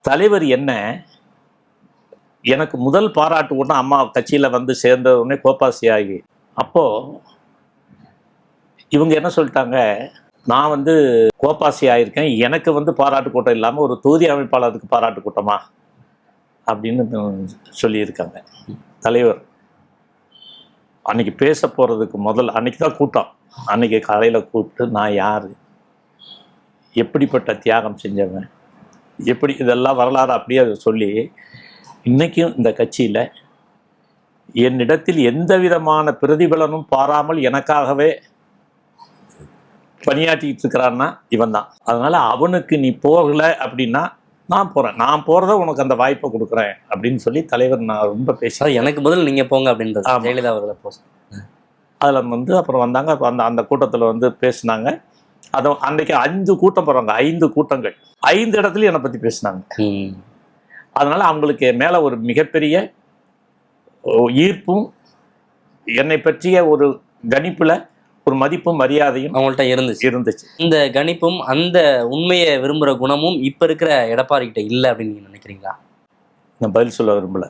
தலைவர் என்ன எனக்கு முதல் பாராட்டு கூட அம்மா கட்சியில் வந்து சேர்ந்த உடனே கோப்பாசி ஆகி, அப்போ இவங்க என்ன சொல்லிட்டாங்க, நான் வந்து கோப்பாசி ஆயிருக்கேன், எனக்கு வந்து பாராட்டு கூட்டம் இல்லாமல் ஒரு தொகுதி அமைப்பாளருக்கு பாராட்டு கூட்டமா அப்படின்னு சொல்லியிருக்காங்க. தலைவர் அன்னைக்கு பேச போகிறதுக்கு முதல் அன்னைக்கு தான் கூட்டம். அன்னைக்கு காலையில் கூப்பிட்டு நான் யார், எப்படிப்பட்ட தியாகம் செஞ்சவன், எப்படி இதெல்லாம் வரலாறு அப்படியே சொல்லி, இன்னைக்கும் இந்த கட்சியில் என்னிடத்தில் எந்த விதமான பிரதிபலனும் பாராமல் எனக்காகவே பணியாற்றிட்டு இருக்கிறான்னா இவன் தான். அதனால அவனுக்கு நீ போகல அப்படின்னா நான் போறேன், நான் போறத உனக்கு அந்த வாய்ப்பை கொடுக்குறேன் அப்படின்னு சொல்லி தலைவர் நான் ரொம்ப பேச, எனக்கு பதில் நீங்க போங்க அப்படின்றது ஜெயலலிதா அவர்களை போஸ்ட். அதில் வந்து அப்புறம் வந்தாங்க, அந்த அந்த கூட்டத்தில் வந்து பேசினாங்க. அது அன்றைக்கு 5 கூட்டம் போகிறாங்க, 5 கூட்டங்கள், 5 இடத்துலையும் என்னை பற்றி பேசினாங்க. அதனால அவங்களுக்கு என் மேலே ஒரு மிகப்பெரிய ஈர்ப்பும் என்னை பற்றிய ஒரு கணிப்புல ஒரு மதிப்பும் மரியாதையும் அவங்கள்ட்ட இருந்துச்சு. இந்த கணிப்பும் அந்த உண்மையை விரும்புகிற குணமும் இப்போ இருக்கிற எடப்பாடி கிட்ட இல்லை அப்படின்னு நீங்க நினைக்கிறீங்களா? நான் பதில் சொல்ல விரும்பல.